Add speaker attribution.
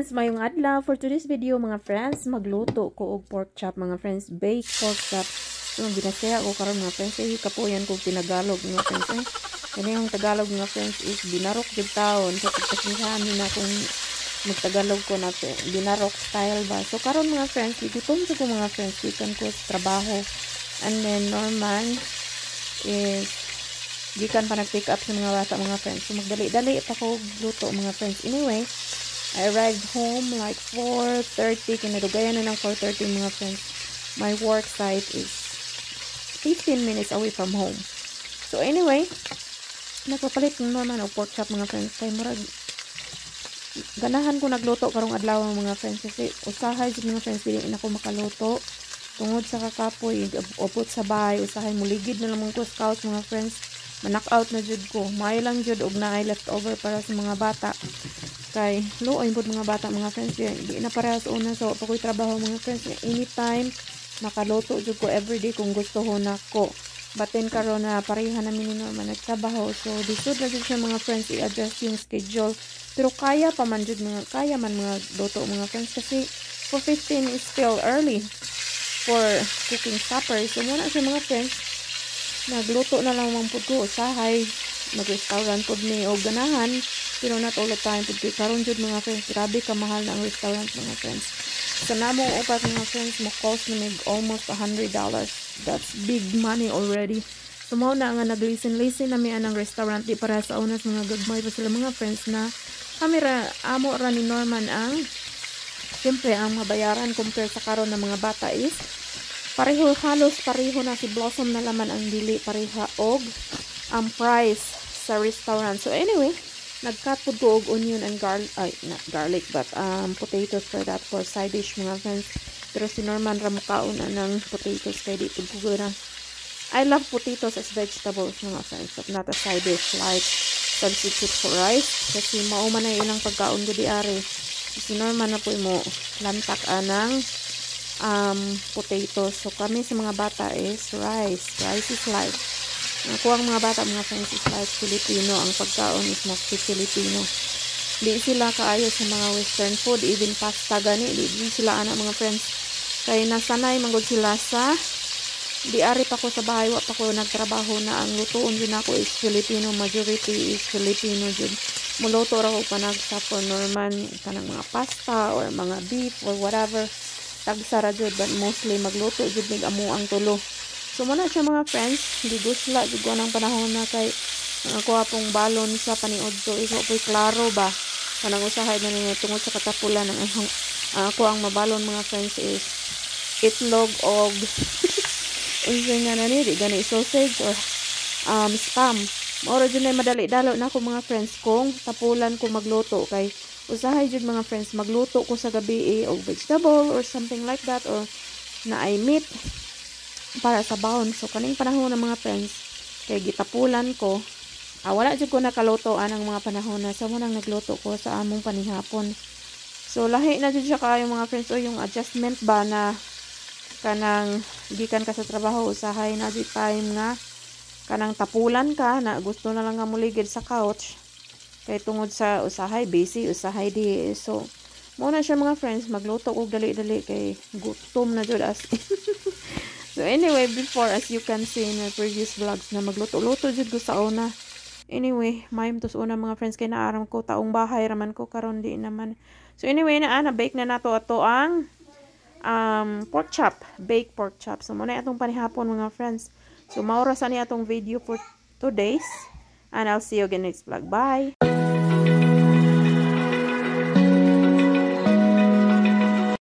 Speaker 1: friends, mayong adlaw. For today's video mga friends, magluto ko og pork chop mga friends, baked pork chop. So ginasaya ko karon mga friends, kay kapuyan ko tinagalog mga friends. Kani yung Tagalog mga friends is binarok jud taon. So pagpasensyahan na kung magtagalog ko na binarok style ba. So karon mga friends, igutom ko mga friends, gikan ko sa trabaho. And then Norman is gikan pa nag-pick up sa mga bata mga friends. So magdali-dali pa ko luto mga friends. Anyway, I arrived home like 4:30. Kinadugayan na ng 4:30 mga friends. My work site is 15 minutes away from home. So anyway, nagpapalit ng naman og pork chop mga friends. Kay murag ganahan ko nagluto karong adlaw mga friends. Kasi usahay mga friends, dili na ko makaluto. Tungod sa kakapoy, upot sa bahay, usahay muligid na lang ko sa couch mga friends. Manak out na jud ko. May lang jud og naay leftover para sa mga bata. Kay luoy pud mga bata mga friends, di na parehas una sa pa ko'y trabaho mga friends. Anytime makaluto jud ko everyday kung gusto ho nako. Baten karon na pareha namin ni Norman nagtrabaho, so disud na jud siya mga friends i-adjust yung schedule. Pero kaya pa man jud kaya man mga luto mga friends, kasi 4:15 is still early for cooking supper. So muna siya mga friends, nagluto na lang mang pud ko usahay, mag-restaurant pud ni og ganahan. Pero not all the time pud karon jud mga friends, grabe ka mahal na ang restaurant mga friends. Sa namong upat mga friends, mo cost na mig almost $100. That's big money already. So mao na nga naglisten-listen na mi anang restaurant di para sa unas mga gagmay pa sila mga friends na kamera amo ra ni Norman ang siyempre ang mabayaran compare sa karon ng mga bata is pareho, halos pareho na si Blossom na laman ang dili pareha og ang price sa restaurant. So anyway, nag-cut po ko og onion and garlic, not garlic but potatoes for that for side dish mga friends. Pero si Norman ramukaon na ng potatoes kay di po ko na. I love potatoes as vegetables mga friends, but not a side dish like substitute for rice. Kasi mauman na ilang pagkaon gudi ari. Si Norman na po mo lantak anang potatoes. So kami sa mga bata is rice. Rice is life. Ako ang mga bata mga friends is like Filipino. Ang pagkaon is mostly Filipino. Di sila kaayo sa mga western food. Even pasta gani. Di sila anak mga friends. Kaya nasanay manggod sila sa di ari pa ko sa bahay. Wa pa ko nagtrabaho na ang lutoon din ako is Filipino. Majority is Filipino dyan. Muluto ra ko pa nagsa for Norman kanang mga pasta or mga beef or whatever. Tagsara dyan. But mostly magluto dyan mig amo ang tulo. So muna siya mga friends, di gusla jud ko nang panahon na kay ako apong balon sa paniod. So iko po'y klaro ba kanang usahay na niya tungod sa katapulan ng ako ang mabalon mga friends is itlog og unsa nga na ni di gani sausage or spam. Mao jud na madali dalo na ako mga friends kung tapulan ko magluto kay usahay jud mga friends magluto ko sa gabi og vegetable or something like that or na ay meat para sa baon. So kaning panahon ng mga friends kay gitapulan ko wala jud ko nakaluto anang mga panahon na sa munang nagluto ko sa among panihapon. So lahi na jud siya kaayo mga friends o yung adjustment ba na kanang gikan ka sa trabaho usahay na jud time nga kanang tapulan ka na gusto na lang nga muligid sa couch kay tungod sa usahay busy usahay di. So mo na siya mga friends magluto og dali-dali kay gutom na jud as So anyway, before as you can see in my previous vlogs na magluto-luto jud ko sa una. Anyway, mayem tos una mga friends kay naaram ko taong bahay raman ko karon di naman. So anyway, bake na nato ato ang pork chop, baked pork chop. So muna atong panihapon mga friends. So maura sa ni atong video for today's and I'll see you again next vlog. Bye.